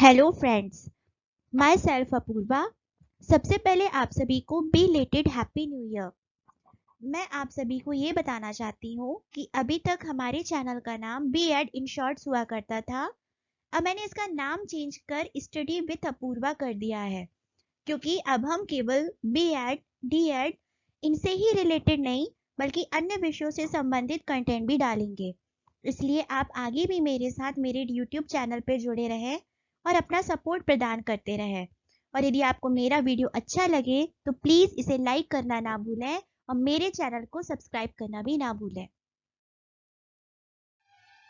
Hello friends, myself Apoorva. सबसे पहले आप सभी को बिलेटेड हैप्पी न्यू ईयर। मैं आप सभी को ये बताना चाहती हूँ कि अभी तक हमारे चैनल का नाम बी एड इन शॉर्ट्स हुआ करता था। अब मैंने इसका नाम चेंज कर स्टडी विथ अपूर्वा कर दिया है, क्योंकि अब हम केवल बी एड, डी एड इनसे ही रिलेटेड नहीं बल्कि अन्य विषयों से संबंधित कंटेंट भी डालेंगे। इसलिए आप आगे भी मेरे साथ मेरे यूट्यूब चैनल पर जुड़े रहें और अपना सपोर्ट प्रदान करते रहें। और यदि आपको मेरा वीडियो अच्छा लगे तो प्लीज़ इसे लाइक करना ना भूलें और मेरे चैनल को सब्सक्राइब करना भी ना भूलें।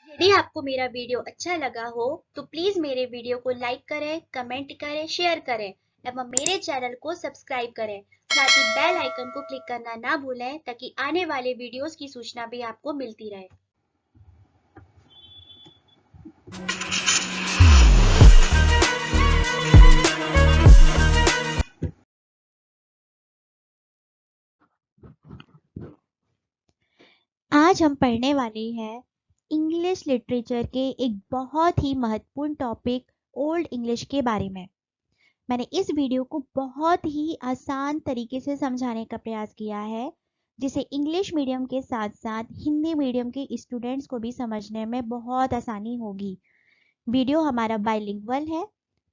यदि आपको मेरा वीडियो अच्छा लगा हो तो प्लीज़ मेरे वीडियो को लाइक करें, कमेंट करें, शेयर करें एवं मेरे चैनल को सब्सक्राइब करें। साथ ही बेल आइकन को क्लिक करना ना भूलें ताकि आने वाले वीडियोस की सूचना भी आपको मिलती रहे। आज हम पढ़ने वाले हैं इंग्लिश लिटरेचर के एक बहुत ही महत्वपूर्ण टॉपिक ओल्ड इंग्लिश के बारे में। मैंने इस वीडियो को बहुत ही आसान तरीके से समझाने का प्रयास किया है, जिसे इंग्लिश मीडियम के साथ साथ हिंदी मीडियम के स्टूडेंट्स को भी समझने में बहुत आसानी होगी। वीडियो हमारा बाइलिंगुअल है,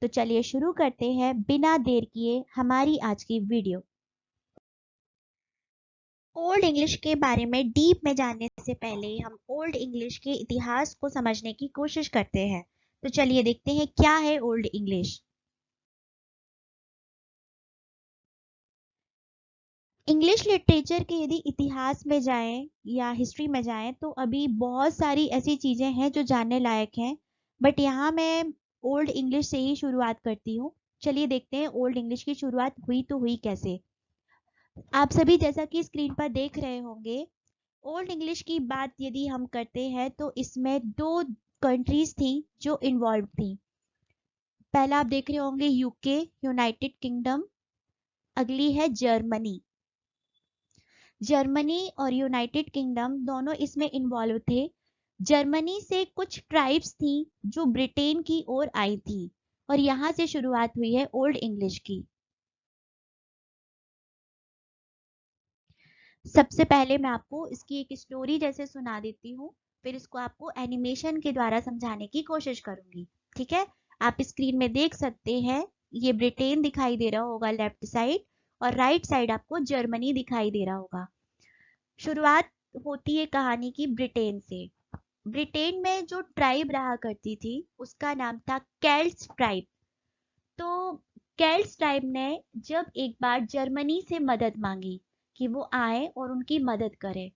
तो चलिए शुरू करते हैं बिना देर किए हमारी आज की वीडियो। ओल्ड इंग्लिश के बारे में डीप में जानने से पहले हम ओल्ड इंग्लिश के इतिहास को समझने की कोशिश करते हैं। तो चलिए देखते हैं क्या है ओल्ड इंग्लिश। इंग्लिश लिटरेचर के यदि इतिहास में जाएं या हिस्ट्री में जाएं तो अभी बहुत सारी ऐसी चीजें हैं जो जानने लायक हैं, बट यहाँ मैं ओल्ड इंग्लिश से ही शुरुआत करती हूँ। चलिए देखते हैं ओल्ड इंग्लिश की शुरुआत हुई तो हुई कैसे। आप सभी जैसा कि स्क्रीन पर देख रहे होंगे, ओल्ड इंग्लिश की बात यदि हम करते हैं तो इसमें दो कंट्रीज थी जो इन्वॉल्व थी। पहला आप देख रहे होंगे यूके, यूनाइटेड किंगडम। अगली है जर्मनी। जर्मनी और यूनाइटेड किंगडम दोनों इसमें इन्वॉल्व थे। जर्मनी से कुछ ट्राइब्स थी जो ब्रिटेन की ओर आई थी और यहाँ से शुरुआत हुई है ओल्ड इंग्लिश की। सबसे पहले मैं आपको इसकी एक स्टोरी जैसे सुना देती हूँ, फिर इसको आपको एनिमेशन के द्वारा समझाने की कोशिश करूंगी। ठीक है, आप स्क्रीन में देख सकते हैं, ये ब्रिटेन दिखाई दे रहा होगा लेफ्ट साइड और राइट साइड आपको जर्मनी दिखाई दे रहा होगा। शुरुआत होती है कहानी की ब्रिटेन से। ब्रिटेन में जो ट्राइब रहा करती थी उसका नाम था केल्ट्स ट्राइब। तो केल्ट्स ट्राइब ने जब एक बार जर्मनी से मदद मांगी कि वो आए और उनकी मदद करें,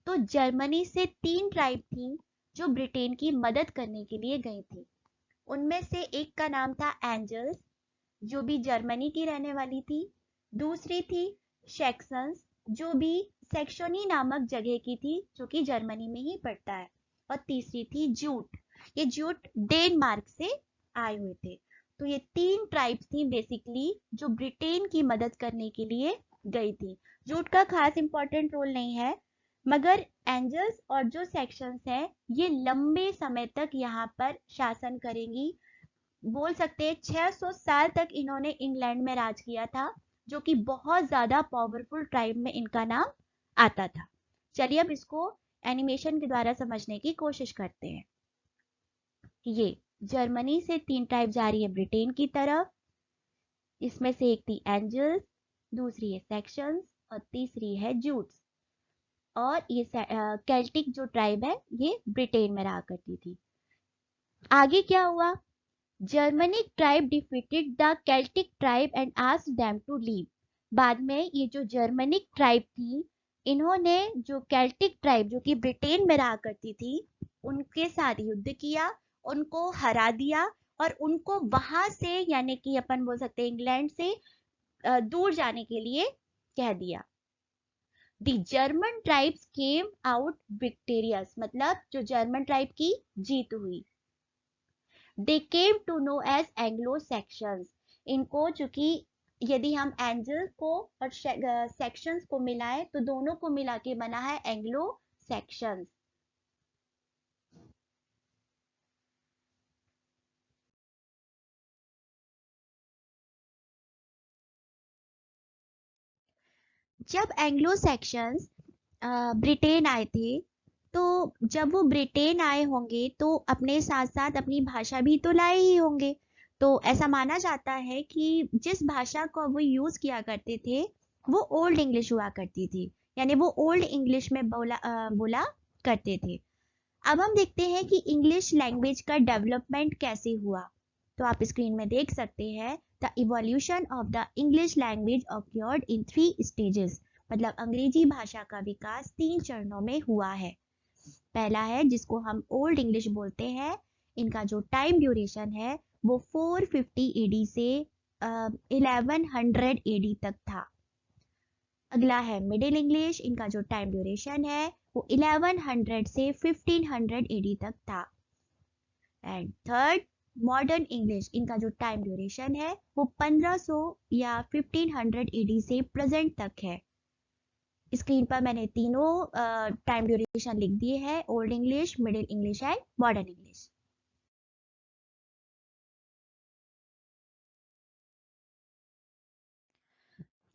तो जर्मनी से 3 ट्राइब थी जो ब्रिटेन की मदद करने के लिए गई थी। उनमें से एक का नाम था एंजल्स, जो भी जर्मनी की रहने वाली थी। दूसरी थी सेक्सन्स, जो भी सेक्शनी नामक जगह की थी, जो कि जर्मनी में ही पड़ता है। और तीसरी थी जूट। ये जूट डेनमार्क से आए हुए थे। तो ये 3 ट्राइब्स थी बेसिकली जो ब्रिटेन की मदद करने के लिए गई थी। जूट का खास इंपॉर्टेंट रोल नहीं है, मगर एंजल्स और जो सेक्शंस हैं ये लंबे समय तक यहाँ पर शासन करेंगी। बोल सकते हैं 600 साल तक इन्होंने इंग्लैंड में राज किया था, जो कि बहुत ज्यादा पावरफुल ट्राइब में इनका नाम आता था। चलिए अब इसको एनिमेशन के द्वारा समझने की कोशिश करते हैं। ये जर्मनी से 3 ट्राइब जा रही है ब्रिटेन की तरफ। इसमें से एक थी एंजल्स, दूसरी है सेक्शंस और तीसरी है जूट्स। और ये केल्टिक जो ट्राइब है ये ब्रिटेन में रहा करती थी। आगे क्या हुआ? Germanic tribe defeated the Celtic tribe and asked them to leave. बाद में ये जो जर्मनिक ट्राइब थी, इन्होंने जो केल्टिक ट्राइब जो कि ब्रिटेन में रहा करती थी उनके साथ युद्ध किया, उनको हरा दिया और उनको वहां से यानी कि अपन बोल सकते हैं इंग्लैंड से दूर जाने के लिए कह दिया। The German tribes came out victorious, मतलब जो जर्मन ट्राइब की जीत हुई। They came to know as Anglo Saxons. इनको चूंकि यदि हम एंजल्स को और सेक्शंस को मिलाएं तो दोनों को मिला के बना है एंग्लो सेक्शंस। जब एंग्लो सेक्शंस ब्रिटेन आए थे, तो जब वो ब्रिटेन आए होंगे तो अपने साथ साथ अपनी भाषा भी तो लाए ही होंगे। तो ऐसा माना जाता है कि जिस भाषा को वो यूज किया करते थे वो ओल्ड इंग्लिश हुआ करती थी, यानी वो ओल्ड इंग्लिश में बोला करते थे। अब हम देखते हैं कि इंग्लिश लैंग्वेज का डेवलपमेंट कैसे हुआ। तो आप स्क्रीन में देख सकते हैं, the evolution of the English language occurred in 3 stages. मतलब अंग्रेजी भाषा का विकास 3 चरणों में हुआ है। पहला है जिसको हम ओल्ड इंग्लिश बोलते हैं, इनका जो टाइम ड्यूरेशन है वो 450 एडी से 1100 एडी तक था। अगला है मिडिल इंग्लिश, इनका जो टाइम ड्यूरेशन है वो 1100 से 1500 एडी तक था। एंड थर्ड मॉडर्न इंग्लिश, इनका जो टाइम ड्यूरेशन है वो 1500 या 1500 एडी से प्रेजेंट तक है। स्क्रीन पर मैंने तीनों टाइम ड्यूरेशन लिख दिए हैं, old English, middle English and modern English.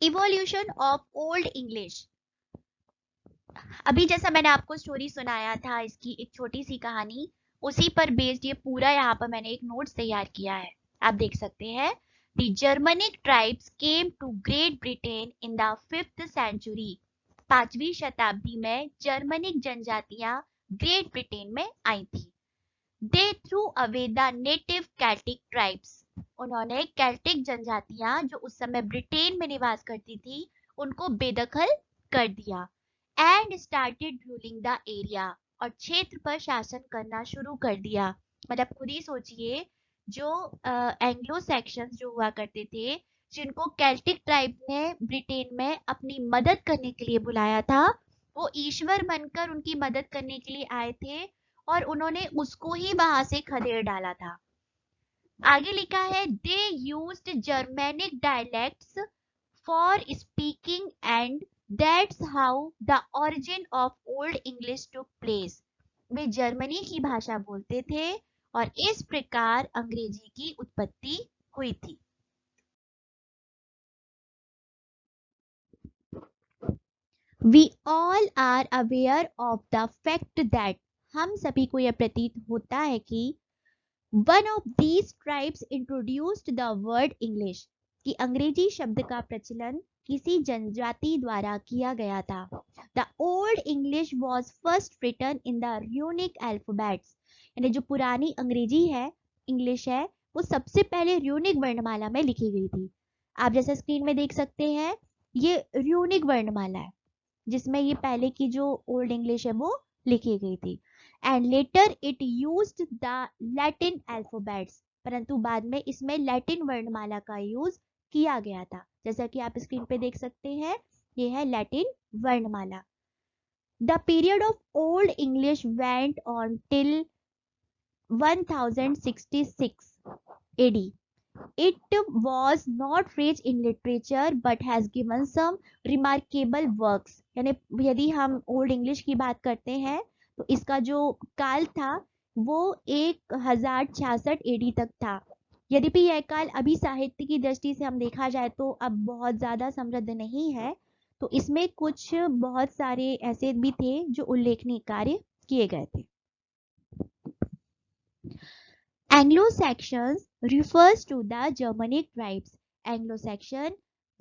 Evolution of old English. अभी जैसा मैंने आपको स्टोरी सुनाया था, इसकी एक छोटी सी कहानी, उसी पर बेस्ड ये पूरा यहाँ पर मैंने एक नोट्स तैयार किया है। आप देख सकते हैं, the Germanic tribes came to Great Britain in the 5th century. 5वीं शताब्दी में जर्मनिक जनजातियां ग्रेट ब्रिटेन में आई थी। They threw away the native Celtic tribes. उन्होंने कैल्टिक जनजातियां जो उस समय ब्रिटेन में निवास करती थी उनको बेदखल कर दिया। And started ruling the area, और क्षेत्र पर शासन करना शुरू कर दिया। मतलब खुद ही सोचिए, जो एंग्लो सेक्शंस जो हुआ करते थे, जिनको केल्टिक ट्राइब ने ब्रिटेन में अपनी मदद करने के लिए बुलाया था, वो ईश्वर बनकर उनकी मदद करने के लिए आए थे और उन्होंने उसको ही वहां से खदेड़ डाला था। आगे लिखा है, they used Germanic dialects for speaking, and that's how the origin of old English took place। Way Germany की भाषा बोलते थे और इस प्रकार अंग्रेजी की उत्पत्ति हुई थी। We all are aware of the fact that, हम सभी को यह प्रतीत होता है कि one of these tribes introduced the word English, कि अंग्रेजी शब्द का प्रचलन किसी जनजाति द्वारा किया गया था। The old English was first written in the runic alphabets, यानी जो पुरानी अंग्रेजी है, इंग्लिश है, वो सबसे पहले र्यूनिक वर्णमाला में लिखी गई थी। आप जैसा स्क्रीन में देख सकते हैं, ये र्यूनिक वर्णमाला है जिसमें ये पहले की जो ओल्ड इंग्लिश है वो लिखी गई थी। And later it used the Latin alphabets, परंतु बाद में इसमें लैटिन वर्णमाला का यूज किया गया था। जैसा कि आप स्क्रीन पे देख सकते हैं, ये है लैटिन वर्णमाला। The period of old English went on till 1066 AD. It was not rich in literature but has given some remarkable works। यानी यदि हम ओल्ड इंग्लिश की बात करते हैं तो इसका जो काल था वो 1066 एडी तक था। यद्यपि यह काल अभी साहित्य की दृष्टि से हम देखा जाए तो अब बहुत ज्यादा समृद्ध नहीं है, तो इसमें कुछ बहुत सारे ऐसे भी थे जो उल्लेखनीय कार्य किए गए थे। Anglo-Saxons refers to the Germanic tribes। Anglo-Saxon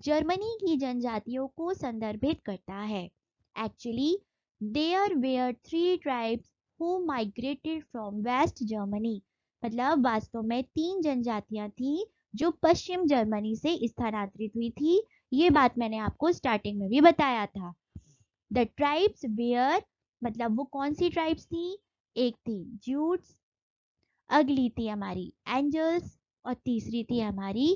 Germany की जनजातियों को संदर्भित करता है। Actually, there were 3 tribes who migrated from West Germany। मतलब वास्तव में 3 जनजातियां थी जो पश्चिम जर्मनी से स्थानांतरित हुई थी। ये बात मैंने आपको स्टार्टिंग में भी बताया था। The tribes were, मतलब वो कौन सी ट्राइब्स थी? एक थी ज्यूट्स, अगली थी हमारी एंजल्स, और तीसरी थी हमारी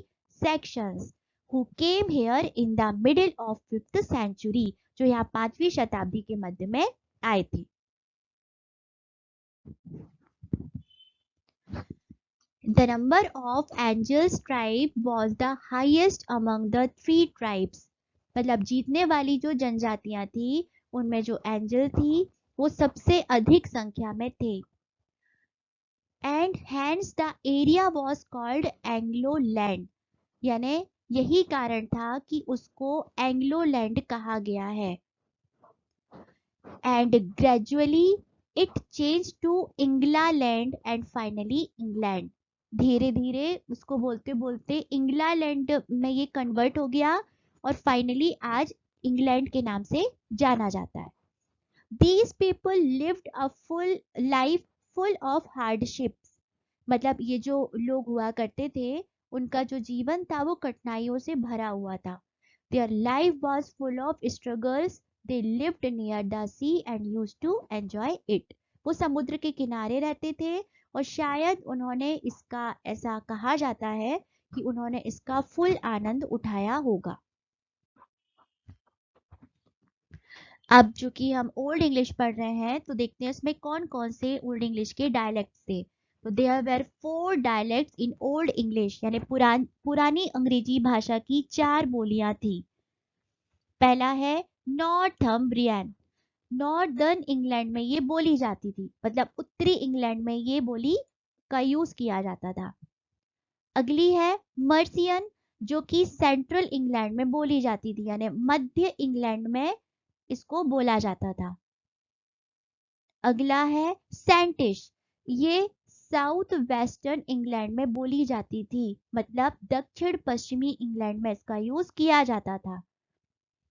Saxons, who came here in the middle of 5th century, जो यहाँ 5वीं शताब्दी के मध्य में आए थे। The number of angels tribe was the highest among the 3 tribes। मतलब जीतने वाली जो जनजातियां थी उनमें जो एंजल थी वो सबसे अधिक संख्या में थे। And hence the area was called Anglo land, यानी यही कारण था कि उसको एंग्लोलैंड कहा गया है। And gradually it change to Englaland and finally England. धीरे धीरे उसको बोलते बोलते इंग्लैंड में ये कन्वर्ट हो गया और फाइनली आज इंग्लैंड के नाम से जाना जाता है। These people lived a full life full of hardships। मतलब ये जो लोग हुआ करते थे उनका जो जीवन था वो कठिनाइयों से भरा हुआ था। Their life was full of struggles। They lived near the sea and used to enjoy it। वो समुद्र के किनारे रहते थे और शायद उन्होंने इसका ऐसा कहा जाता है कि उन्होंने इसका फुल आनंद उठाया होगा। अब चूंकि हम ओल्ड इंग्लिश पढ़ रहे हैं तो देखते हैं इसमें कौन कौन से ओल्ड इंग्लिश के डायलेक्ट्स थे। तो there were 4 dialects in old English, यानी पुरानी अंग्रेजी भाषा की 4 बोलियां थी। पहला है नॉर्थम्ब्रियन। नॉर्दर्न इंग्लैंड में ये बोली जाती थी, मतलब उत्तरी इंग्लैंड में ये बोली का यूज किया जाता था। अगली है मर्सियन, जो कि सेंट्रल इंग्लैंड में बोली जाती थी, यानी मध्य इंग्लैंड में इसको बोला जाता था। अगला है सेंटिश, ये साउथ वेस्टर्न इंग्लैंड में बोली जाती थी, मतलब दक्षिण पश्चिमी इंग्लैंड में इसका यूज किया जाता था।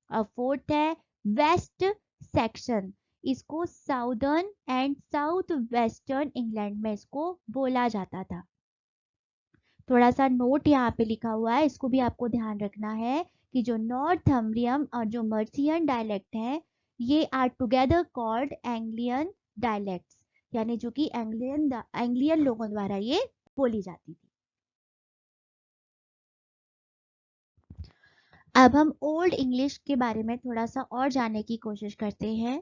और फोर्थ है वेस्ट सेक्शन, इसको southern and south western England में इसको बोला जाता था। थोड़ा सा नोट यहाँ पे लिखा हुआ है, इसको भी आपको ध्यान रखना है कि जो नॉर्थम्ब्रियन और जो मर्सियन डायलेक्ट हैं ये are together called Anglian dialects, यानी जो कि एंग्लियन लोगों द्वारा ये बोली जाती थी। अब हम ओल्ड इंग्लिश के बारे में थोड़ा सा और जानने की कोशिश करते हैं।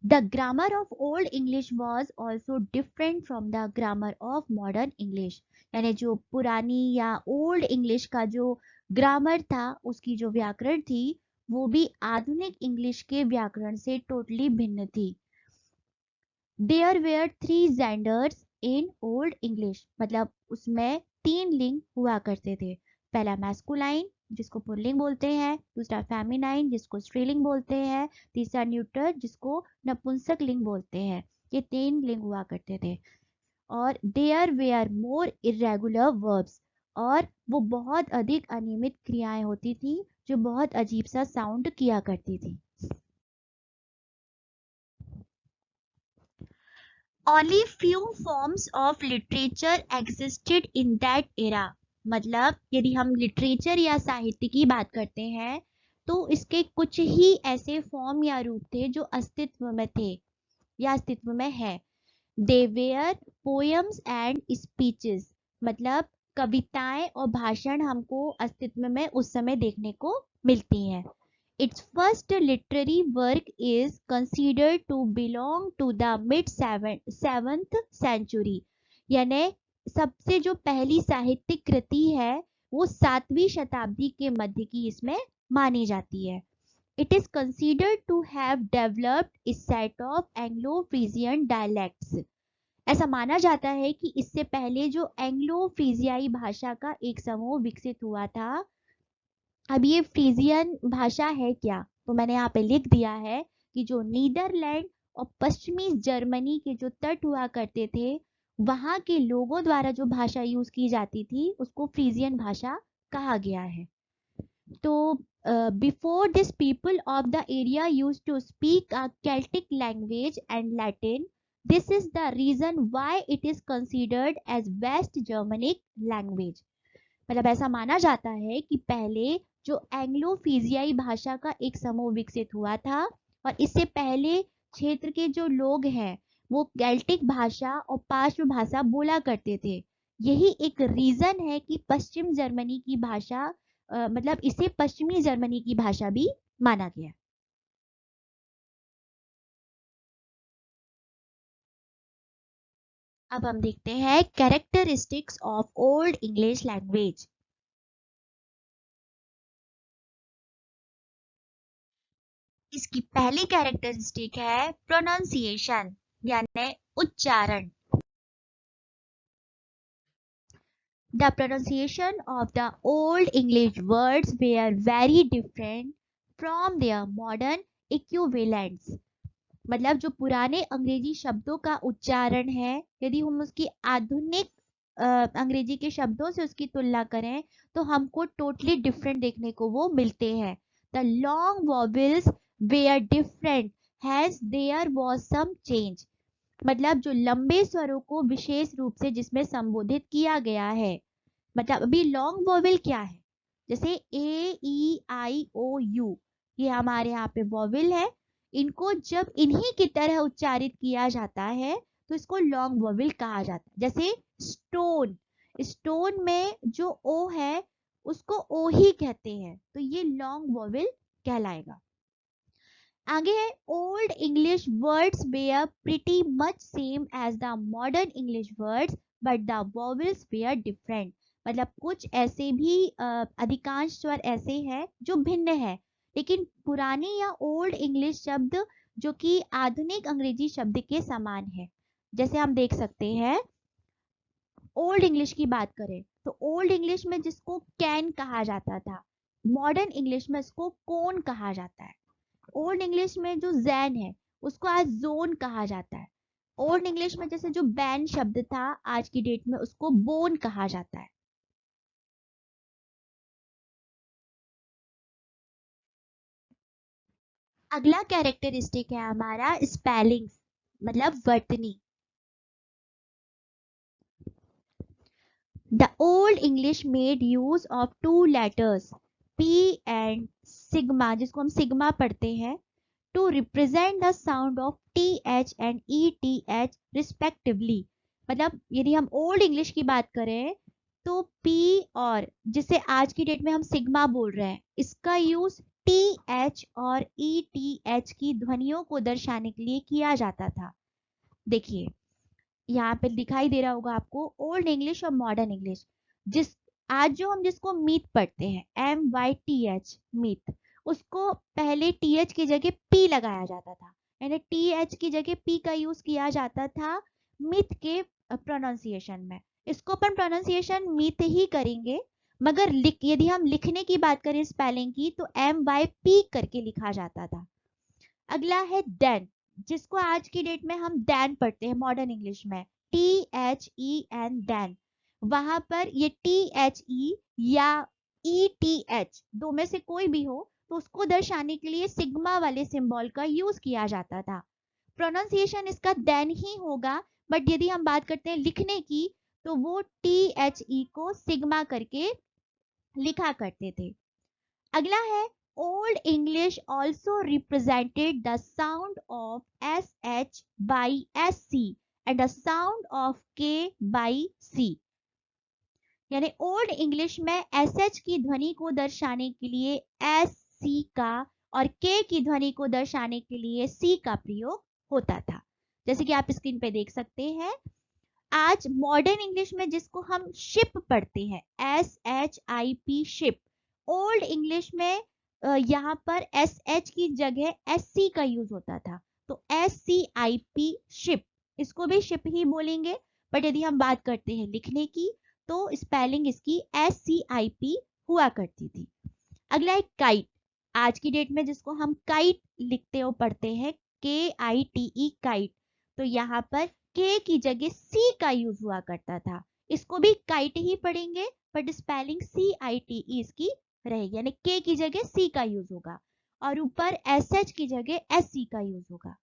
The grammar of old English was also different from the grammar of modern English, यानी जो पुरानी या ओल्ड इंग्लिश का जो ग्रामर था उसकी जो व्याकरण थी वो भी आधुनिक इंग्लिश के व्याकरण से टोटली भिन्न थी। There were 3 genders in old English, मतलब उसमें 3 लिंग हुआ करते थे। पहला मैस्कुलाइन जिसको पुल्लिंग बोलते हैं, दूसरा फेमिनाइन जिसको स्त्रीलिंग बोलते हैं, तीसरा न्यूटर जिसको नपुंसक लिंग बोलते हैं। ये 3 लिंग हुआ करते थे। और there were more irregular verbs, और वो बहुत अधिक अनियमित क्रियाएं होती थी जो बहुत अजीब सा साउंड किया करती थी। Only few forms of literature existed in that era। मतलब यदि हम लिटरेचर या साहित्य की बात करते हैं तो इसके कुछ ही ऐसे फॉर्म या रूप थे जो अस्तित्व में थे या अस्तित्व में है। दे वेयर पोएम्स एंड स्पीचेस, मतलब कविताएं और भाषण हमको अस्तित्व में उस समय देखने को मिलती हैं। Its first literary work is considered to belong to the mid-7th century। यानी सबसे जो पहली साहित्यिक कृति है वो 7वीं शताब्दी के मध्य की इसमें मानी जाती है। It is considered to have developed a set of Anglo-Frisian dialects। ऐसा माना जाता है कि इससे पहले जो एंग्लो फ्रीजियाई भाषा का एक समूह विकसित हुआ था। अब ये फ्रीजियन भाषा है क्या, तो मैंने यहाँ पे लिख दिया है कि जो नीदरलैंड और पश्चिमी जर्मनी के जो तट हुआ करते थे वहां के लोगों द्वारा जो भाषा यूज की जाती थी उसको फ्रीजियन भाषा कहा गया है। तो before this people of the area use to speak a Celtic language and Latin. This is the reason why it is considered as West Germanic language. मतलब ऐसा माना जाता है कि पहले जो एंग्लो फिजियाई भाषा का एक समूह विकसित हुआ था और इससे पहले क्षेत्र के जो लोग हैं वो केल्टिक भाषा और पार्श्व भाषा बोला करते थे। यही एक रीजन है कि पश्चिम जर्मनी की भाषा मतलब इसे पश्चिमी जर्मनी की भाषा भी माना गया। अब हम देखते हैं characteristics of old English language. इसकी पहली कैरेक्टरिस्टिक है प्रोनाउंसिएशन, यानी उच्चारण। The pronunciation of the Old English words were very different from their modern equivalents. मतलब जो पुराने अंग्रेजी शब्दों का उच्चारण है, यदि हम उसकी आधुनिक अंग्रेजी के शब्दों से उसकी तुलना करें तो हमको टोटली डिफरेंट देखने को वो मिलते हैं. The long vowels were different, has there was some change. मतलब जो लंबे स्वरों को विशेष रूप से जिसमें संबोधित किया गया है. मतलब अभी लॉन्ग वॉवेल क्या है, जैसे ए ई आई ओ यू, ये हमारे यहाँ पे वॉवेल है. इनको जब इन्हीं की तरह उच्चारित किया जाता है तो इसको लॉन्ग वॉवेल कहा जाता है. जैसे स्टोन, स्टोन में जो ओ है उसको ओ ही कहते हैं, तो ये लॉन्ग वॉवेल कहलाएगा. आगे है old English words were pretty much same as the modern English words but the vowels were different. मतलब कुछ ऐसे भी अधिकांश स्वर ऐसे हैं जो भिन्न है, लेकिन पुरानी या ओल्ड इंग्लिश शब्द जो कि आधुनिक अंग्रेजी शब्द के समान है. जैसे हम देख सकते हैं ओल्ड इंग्लिश की बात करें तो ओल्ड इंग्लिश में जिसको कैन कहा जाता था, मॉडर्न इंग्लिश में इसको कोन कहा जाता है. ओल्ड इंग्लिश में जो जैन है उसको आज जोन कहा जाता है. ओल्ड इंग्लिश में जैसे जो बैन शब्द था आज की डेट में उसको बोन कहा जाता है. अगला कैरेक्टरिस्टिक है हमारा स्पेलिंग्स, मतलब वर्तनी. The old English made use of two letters P and sigma, जिसको हम सिग्मा पढ़ते हैं, to represent the sound of th and eth respectively. मतलब यदि हम ओल्ड इंग्लिश की बात करें तो p और जिसे आज की डेट में हम सिग्मा बोल रहे हैं इसका यूज th और eth की ध्वनियों को दर्शाने के लिए किया जाता था. देखिए यहाँ पे दिखाई दे रहा होगा आपको ओल्ड इंग्लिश और मॉडर्न इंग्लिश. जिस आज जो हम जिसको मीत पढ़ते हैं MYTH मीत, उसको पहले TH की जगह P लगाया जाता था, यानी TH की जगह P का यूज किया जाता था मित के प्रोनाउंसिएशन में. इसको अपन प्रोनाउंसिएशन मित ही करेंगे, मगर यदि हम लिखने की बात करें स्पेलिंग की तो MYP करके लिखा जाता था. अगला है देन, जिसको आज की डेट में हम दैन पढ़ते हैं मॉडर्न इंग्लिश में, THEN दैन. वहां पर ये THE या ETH दो में से कोई भी हो तो उसको दर्शाने के लिए सिग्मा वाले सिंबल का यूज किया जाता था. प्रोनाउंसिएशन इसका देन ही होगा, बट यदि हम बात करते हैं लिखने की तो वो THE को सिग्मा करके लिखा करते थे. अगला है old English also represented the sound of SH by SC and the sound of K by C. यानी ओल्ड इंग्लिश में SH की ध्वनि को दर्शाने के लिए SC का और K की ध्वनि को दर्शाने के लिए C का प्रयोग होता था. जैसे कि आप स्क्रीन पे देख सकते हैं. आज मॉडर्न इंग्लिश में जिसको हम शिप पढ़ते हैं SHIP शिप, ओल्ड इंग्लिश में यहाँ पर SH की जगह SC का यूज होता था, तो SCIP शिप, इसको भी शिप ही बोलेंगे. बट यदि हम बात करते हैं लिखने की तो स्पेलिंग इसकी SCIP हुआ करती थी. अगला है काइट, आज की डेट में जिसको हम काइट लिखते हो पढ़ते हैं KITE काइट, तो यहाँ पर के की जगह सी का यूज हुआ करता था. इसको भी काइट ही पढ़ेंगे बट स्पेलिंग CITE इसकी रहेगी, यानी के की जगह सी का यूज होगा और ऊपर SH की जगह SC का यूज होगा.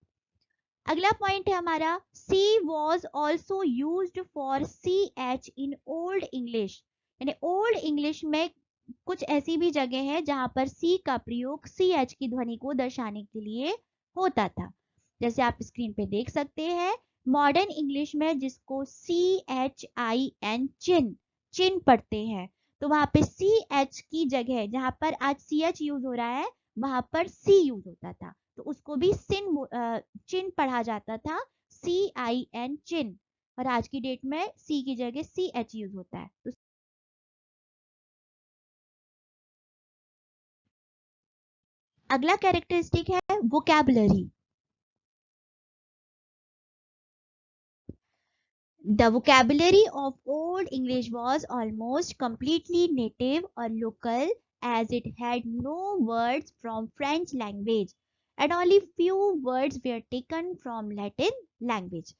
अगला पॉइंट है हमारा C was also used for CH in old English. यानी ओल्ड इंग्लिश में कुछ ऐसी भी जगह है जहां पर C का प्रयोग CH की ध्वनि को दर्शाने के लिए होता था. जैसे आप स्क्रीन पे देख सकते हैं मॉडर्न इंग्लिश में जिसको CHIN चिन चिन पढ़ते हैं, तो वहां पे CH की जगह जहां पर आज CH यूज हो रहा है वहां पर C यूज होता था, तो उसको भी चिन पढ़ा जाता था CIN चिन. और आज की डेट में C की जगह CH यूज होता है. तो अगला कैरेक्टरिस्टिक है vocabulary. The vocabulary of Old English was almost completely native or local, as it had no words from French language and only few words were taken from Latin language.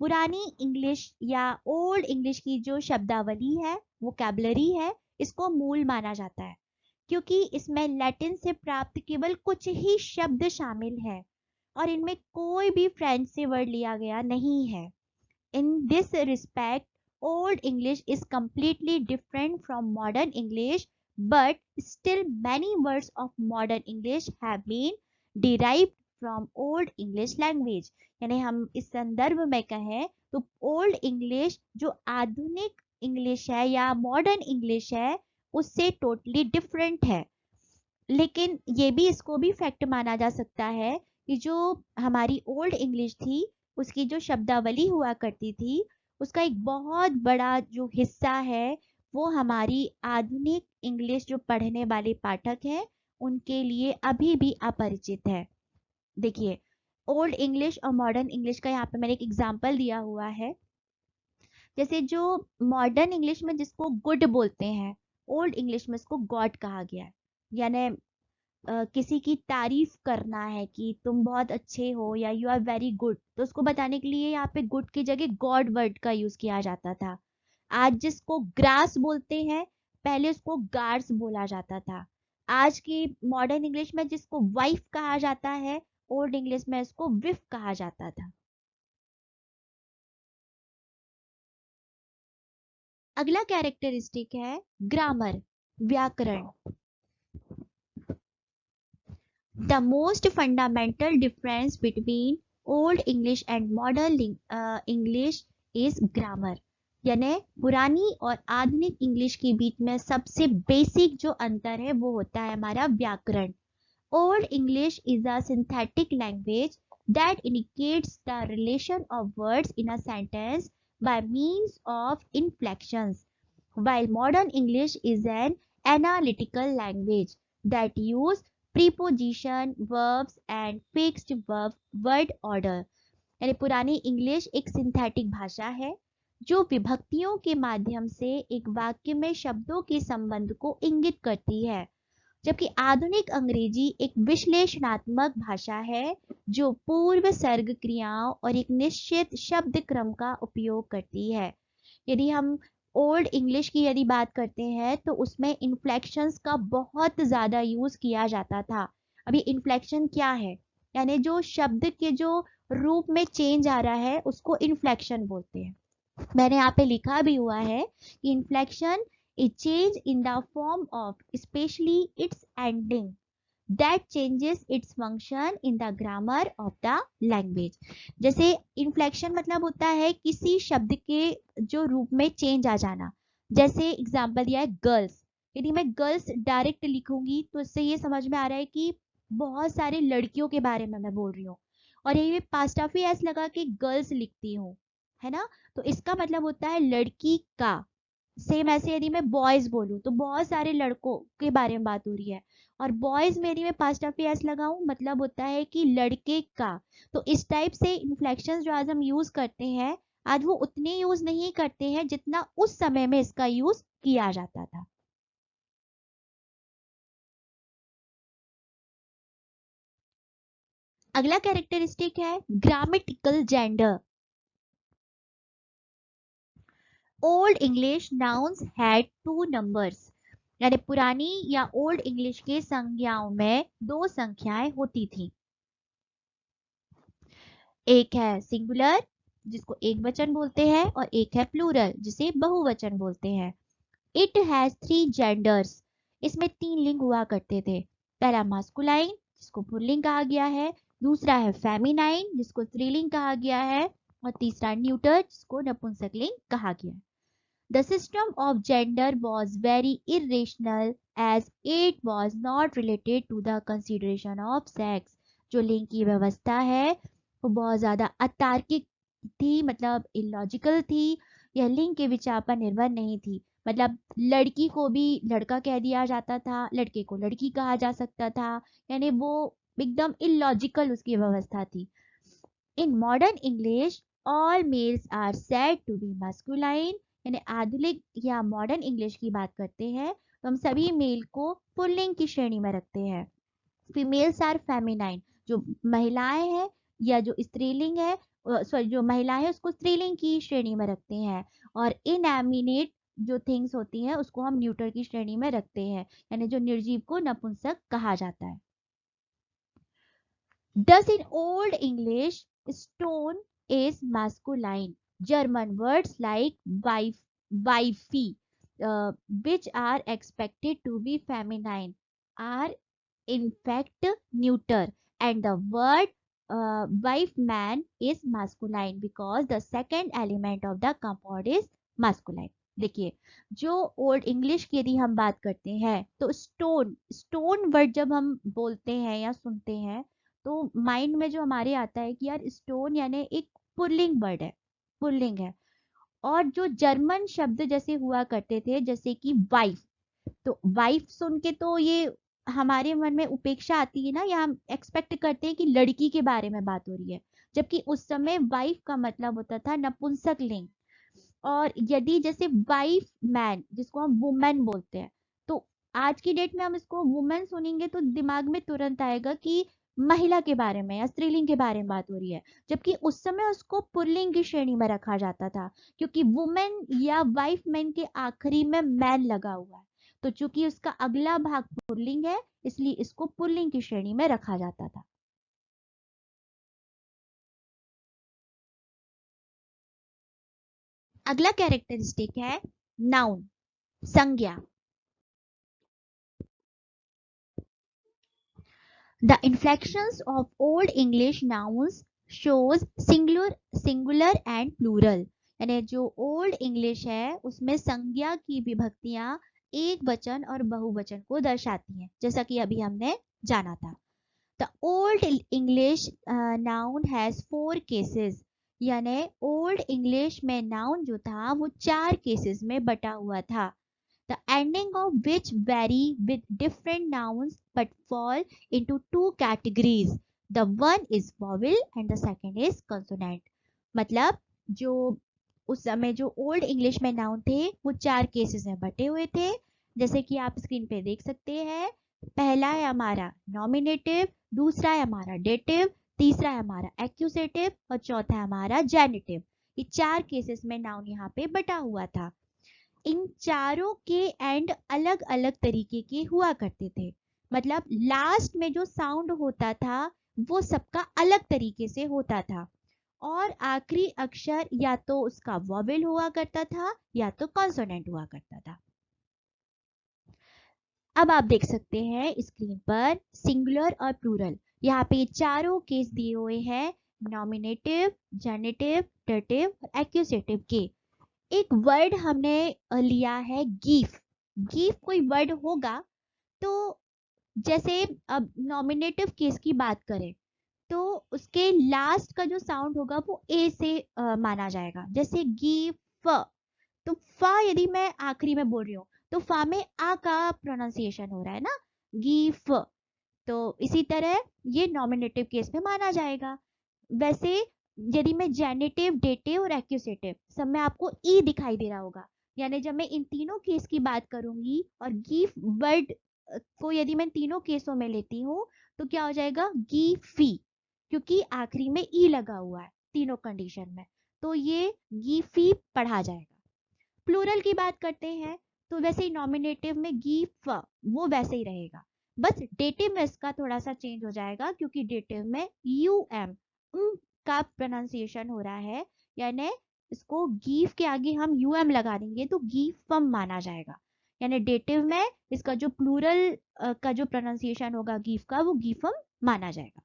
पुरानी English या old English की जो शब्दावली है, vocabulary है, इसको मूल माना जाता है क्योंकि इसमें लैटिन से प्राप्त केवल कुछ ही शब्द शामिल है और इनमें कोई भी फ्रेंच से वर्ड लिया गया नहीं है. In this respect, Old English is completely different from modern English, but still many words of modern English have been derived from Old English language. यानी हम इस संदर्भ में कहें तो ओल्ड इंग्लिश जो आधुनिक इंग्लिश है या मॉडर्न इंग्लिश है उससे टोटली डिफरेंट है. लेकिन ये भी इसको भी फैक्ट माना जा सकता है कि जो हमारी ओल्ड इंग्लिश थी उसकी जो शब्दावली हुआ करती थी उसका एक बहुत बड़ा जो हिस्सा है वो हमारी आधुनिक इंग्लिश जो पढ़ने वाले पाठक हैं उनके लिए अभी भी अपरिचित है. देखिए, ओल्ड इंग्लिश और मॉडर्न इंग्लिश का यहाँ पे मैंने एक एग्जांपल दिया हुआ है. जैसे जो मॉडर्न इंग्लिश में जिसको गुड बोलते हैं, ओल्ड इंग्लिश में इसको गॉड कहा गया है. यानी किसी की तारीफ करना है कि तुम बहुत अच्छे हो या यू आर वेरी गुड, तो उसको बताने के लिए यहाँ पे गुड की जगह गॉड वर्ड का यूज किया जाता था. आज जिसको ग्रास बोलते हैं पहले उसको गार्स बोला जाता था. आज की मॉडर्न इंग्लिश में जिसको वाइफ कहा जाता है ओल्ड इंग्लिश में इसको विफ कहा जाता था. अगला कैरेक्टरिस्टिक है ग्रामर, व्याकरण. The most fundamental difference between Old English and Modern English is grammar. यानी पुरानी और आधुनिक इंग्लिश के बीच में सबसे बेसिक जो अंतर है वो होता है हमारा व्याकरण. Old English is a synthetic language that indicates the relation of words in a sentence by means of inflections, while modern English is an analytical language that use preposition, verbs and fixed word order. यानी पुरानी English एक synthetic भाषा है जो विभक्तियों के माध्यम से एक वाक्य में शब्दों के संबंध को इंगित करती है, जबकि आधुनिक अंग्रेजी एक विश्लेषणात्मक भाषा है जो पूर्व सर्ग क्रियाओं और एक निश्चित शब्द क्रम का उपयोग करती है. यदि हम ओल्ड इंग्लिश की यदि बात करते हैं तो उसमें इन्फ्लेक्शंस का बहुत ज़्यादा यूज़ किया जाता था. अभी इन्फ्लेक्शन क्या है? यानी जो शब्द के जो रूप में चेंज आ रहा है उसको इन्फ्लेक्शन बोलते हैं. मैंने यहाँ पे लिखा भी हुआ है कि inflection a change in the form of especially its ending that changes its function in the grammar of the language. जैसे इन्फ्लेक्शन मतलब होता है किसी शब्द के जो रूप में चेंज आ जाना. जैसे एग्जांपल दिया है गर्ल्स. यदि मैं गर्ल्स डायरेक्ट लिखूंगी तो इससे ये समझ में आ रहा है कि बहुत सारे लड़कियों के बारे में मैं बोल रही हूँ और यही पास्ट ऑफ एस लगा के गर्ल्स लिखती हूँ, है ना, तो इसका मतलब होता है लड़की का. सेम ऐसे यदि मैं बॉयज बोलूं तो बहुत सारे लड़कों के बारे में बात हो रही है और बॉयज में यदि मैं पास्ट ऑफ एस लगाऊं मतलब होता है कि लड़के का. तो इस टाइप से इन्फ्लेक्शंस जो आज हम यूज करते हैं आज वो उतने यूज नहीं करते हैं जितना उस समय में इसका यूज किया जाता था. अगला कैरेक्टरिस्टिक है grammatical gender. Old English nouns had two numbers. यानी पुरानी या ओल्ड इंग्लिश के संज्ञाओं में दो संख्याएं होती थी. एक है सिंगुलर जिसको एक वचन बोलते हैं और एक है प्लूरल जिसे बहुवचन बोलते हैं. It has three genders. इसमें तीन लिंग हुआ करते थे. पहला मास्कुलाइन जिसको पुल्लिंग कहा गया है, दूसरा है फेमिनाइन जिसको स्त्रीलिंग कहा गया है और तीसरा न्यूटर जिसको नपुंसकलिंग कहा गया है. The system of gender was very irrational as it was not related to the consideration of sex. जो लिंग की व्यवस्था है वो बहुत ज़्यादा अतार्किक थी, मतलब इलॉजिकल थी. यह लिंग के विचार पर निर्भर नहीं थी. मतलब लड़की को भी लड़का कह दिया जाता था, लड़के को लड़की कहा जा सकता था. यानी वो एकदम इलॉजिकल उसकी व्यवस्था थी. In modern English, all males are said to be masculine, यानी आधुनिक या मॉडर्न इंग्लिश की बात करते हैं तो हम सभी मेल को पुल्लिंग की श्रेणी में रखते हैं। फीमेल्स आर फेमिनाइन, जो महिलाएं हैं या जो स्त्रीलिंग है, सॉरी जो महिलाएं हैं उसको स्त्रीलिंग की श्रेणी में रखते हैं। और इनएमिनेट जो थिंग्स होती हैं उसको हम न्यूटर की श्रेणी में रखते हैं, यानी जो निर्जीव को नपुंसक कहा जाता है। Thus in Old English, stone is masculine. German words like wifey, which are expected to be feminine, are in fact neuter, and the word wife man is masculine because the second element of the compound is masculine. देखिए, जो old English की यदि हम बात करते हैं तो stone word जब हम बोलते हैं या सुनते हैं तो माइंड में जो हमारे आता है कि यार स्टोन यानी एक पुल्लिंग वर्ड है, पुल्लिंग है। और जो जर्मन शब्द जैसे हुआ करते थे जैसे कि वाइफ, तो वाइफ सुन के तो ये हमारे मन में उपेक्षा आती है ना, या हम एक्सपेक्ट करते हैं कि लड़की के बारे में बात हो रही है, जबकि उस समय वाइफ का मतलब होता था नपुंसक लिंग। और यदि जैसे वाइफ मैन जिसको हम वुमेन बोलते हैं, तो आज की डेट में हम इसको वुमेन सुनेंगे तो दिमाग में तुरंत आएगा कि महिला के बारे में या स्त्रीलिंग के बारे में बात हो रही है, जबकि उस समय उसको पुल्लिंग की श्रेणी में रखा जाता था, क्योंकि वुमेन या वाइफ मैन के आखिरी में मैन लगा हुआ है, तो चूंकि उसका अगला भाग पुल्लिंग है इसलिए इसको पुल्लिंग की श्रेणी में रखा जाता था। अगला कैरेक्टरिस्टिक है नाउन, संज्ञा। The inflections of Old English nouns shows singular and plural, यानी जो ओल्ड इंग्लिश है उसमें संज्ञा की विभक्तियां एक वचन और बहुवचन को दर्शाती हैं, जैसा कि अभी हमने जाना था। The old English noun has 4 cases, यानी ओल्ड इंग्लिश में नाउन जो था वो 4 केसेस में बटा हुआ था, the ending of which vary with different nouns but fall into 2 categories. The one is vowel and the second is consonant. मतलब जो उस समय जो ओल्ड इंग्लिश में नाउन थे वो 4 केसेस में बटे हुए थे, जैसे कि आप स्क्रीन पे देख सकते हैं। पहला है हमारा नॉमिनेटिव, दूसरा है हमारा डेटिव, तीसरा है हमारा एक्यूसेटिव और चौथा है हमारा जेनिटिव। ये 4 केसेस में नाउन यहाँ पे बटा हुआ था। इन चारों के एंड अलग अलग तरीके के हुआ करते थे, मतलब लास्ट में जो साउंड होता था वो सबका अलग तरीके से होता था, और आखिरी अक्षर या तो उसका वॉवेल हुआ करता था या तो कॉन्सोनेंट हुआ करता था। अब आप देख सकते हैं स्क्रीन पर सिंगुलर और प्लूरल, यहाँ पे चारों केस दिए हुए हैं, नॉमिनेटिव, जेनेटिव, डेटिव और एक्यूसेटिव के। एक वर्ड हमने लिया है गिफ। गिफ कोई वर्ड होगा तो जैसे अब नॉमिनेटिव केस की बात करें तो उसके लास्ट का जो साउंड होगा वो ए से माना जाएगा, जैसे गिफ। तो फा यदि मैं आखिरी में बोल रही हूँ तो फा में आ का प्रोनाउंसिएशन हो रहा है ना, गिफ। तो इसी तरह ये नॉमिनेटिव केस में माना जाएगा। वैसे यदि मैं जेनेटिव, डेटिव और एक्यूसेटिव सब में आपको ई दिखाई दे रहा होगा, यानी जब मैं इन तीनों केस की बात करूंगी और गिव वर्ड को यदि मैं तीनों केसों में लेती हूँ तो क्या हो जाएगा गिफी, क्योंकि आखिरी में ई लगा हुआ है तीनों कंडीशन में, तो ये गिफी पढ़ा जाएगा। प्लूरल की बात करते हैं तो वैसे ही नॉमिनेटिव में गिफ वो वैसे ही रहेगा, बस डेटिव में इसका थोड़ा सा चेंज हो जाएगा क्योंकि डेटिव में यू एम का प्रोनाउंसिएशन हो रहा है, यानी इसको गिफ के आगे हम यू एम लगा देंगे तो गिफम माना जाएगा, यानी डेटिव में इसका जो प्लूरल का जो प्रोनाउंसिएशन होगा गिफ का वो गिफम माना जाएगा।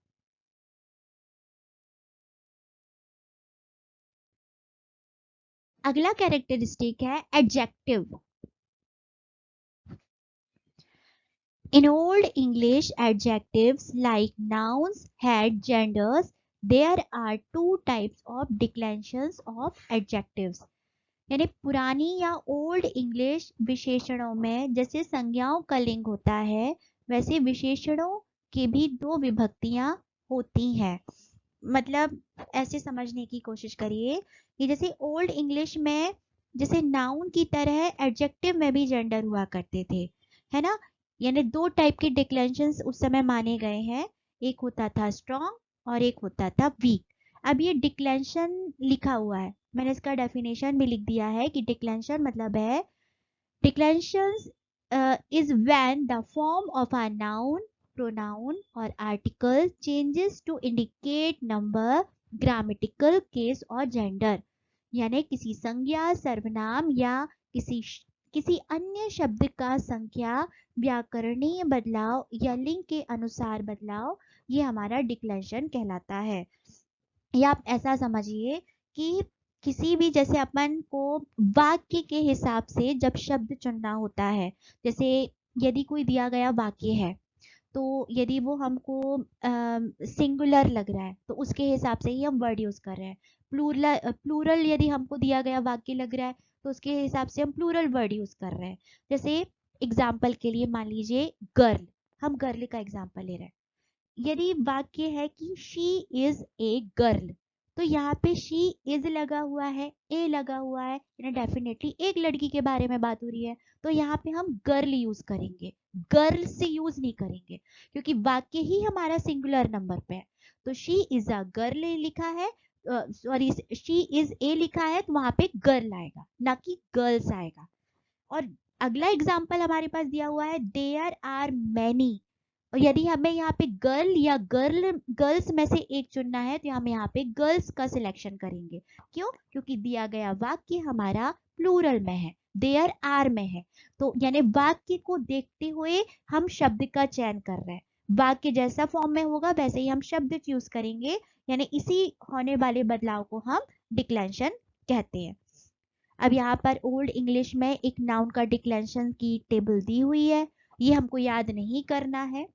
अगला कैरेक्टरिस्टिक है adjective. In Old English, adjectives like nouns had genders. There are 2 types of declensions of adjectives. यानी पुरानी या ओल्ड इंग्लिश विशेषणों में जैसे संज्ञाओं का लिंग होता है वैसे विशेषणों की भी 2 विभक्तियां होती हैं। मतलब ऐसे समझने की कोशिश करिए कि जैसे ओल्ड इंग्लिश में जैसे नाउन की तरह एडजेक्टिव में भी जेंडर हुआ करते थे, है ना। यानी दो टाइप के डिक्लेंशंस उस समय माने गए हैं, एक होता था स्ट्रॉन्ग और एक होता था वीक। अब ये डिक्लेंशन लिखा हुआ है, मैंने इसका डेफिनेशन भी लिख दिया है कि डिक्लेंशन मतलब है declensions is when the form of a noun, pronoun or article changes to indicate number, grammatical case और gender। यानी किसी संज्ञा, सर्वनाम या किसी अन्य शब्द का संख्या, व्याकरणीय बदलाव या लिंग के अनुसार बदलाव, ये हमारा डिक्लेंशन कहलाता है। या आप ऐसा समझिए कि किसी भी जैसे अपन को वाक्य के हिसाब से जब शब्द चुनना होता है, जैसे यदि कोई दिया गया वाक्य है तो यदि वो हमको सिंगुलर लग रहा है तो उसके हिसाब से ही हम वर्ड यूज कर रहे हैं। प्लूरल यदि हमको दिया गया वाक्य लग रहा है तो उसके हिसाब से हम प्लूरल वर्ड यूज कर रहे हैं। जैसे एग्जाम्पल के लिए मान लीजिए गर्ल, हम गर्ल का एग्जाम्पल ले रहे हैं। यदि वाक्य है कि शी इज ए गर्ल, तो यहाँ पे शी इज लगा हुआ है, ए लगा हुआ है, यानी डेफिनेटली एक लड़की के बारे में बात हो रही है, तो यहाँ पे हम गर्ल यूज करेंगे, गर्ल से यूज नहीं करेंगे, क्योंकि वाक्य ही हमारा सिंगुलर नंबर पे है। तो शी इज अ गर्ल लिखा है, सॉरी शी इज ए लिखा है, तो वहां पे गर्ल आएगा ना कि गर्ल्स आएगा। और अगला एग्जाम्पल हमारे पास दिया हुआ है देयर आर मैनी, और यदि हमें यहाँ पे गर्ल या गर्ल्स में से एक चुनना है तो हम यहाँ पे गर्ल्स का सिलेक्शन करेंगे। क्यों? क्योंकि दिया गया वाक्य हमारा प्लूरल में है, देयर आर में है। तो यानी वाक्य को देखते हुए हम शब्द का चयन कर रहे हैं, वाक्य जैसा फॉर्म में होगा वैसे ही हम शब्द चूज करेंगे, यानी इसी होने वाले बदलाव को हम डिक्लेंशन कहते हैं। अब यहाँ पर ओल्ड इंग्लिश में एक नाउन का डिक्लेंशन की टेबल दी हुई है, ये हमको याद नहीं करना है,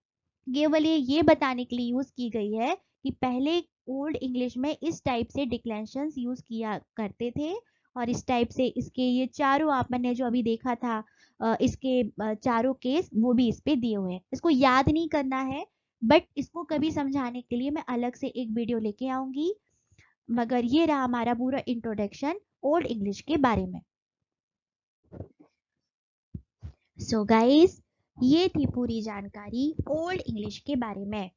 केवल ये बताने के लिए यूज की गई है कि पहले ओल्ड इंग्लिश में इस टाइप से डिक्लेंशंस यूज किया करते थे, और इस टाइप से इसके ये चारों आपने जो अभी देखा था इसके चारों केस वो भी इस पे दिए हुए हैं। इसको याद नहीं करना है, बट इसको कभी समझाने के लिए मैं अलग से एक वीडियो लेके आऊंगी। मगर ये रहा हमारा पूरा इंट्रोडक्शन ओल्ड इंग्लिश के बारे में। सो गाइस, ये थी पूरी जानकारी ओल्ड इंग्लिश के बारे में।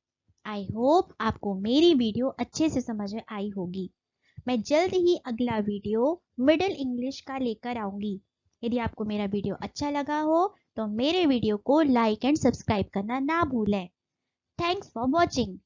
आई होप आपको मेरी वीडियो अच्छे से समझ में आई होगी। मैं जल्द ही अगला वीडियो मिडिल इंग्लिश का लेकर आऊंगी। यदि आपको मेरा वीडियो अच्छा लगा हो तो मेरे वीडियो को लाइक एंड सब्सक्राइब करना ना भूलें। Thanks for watching.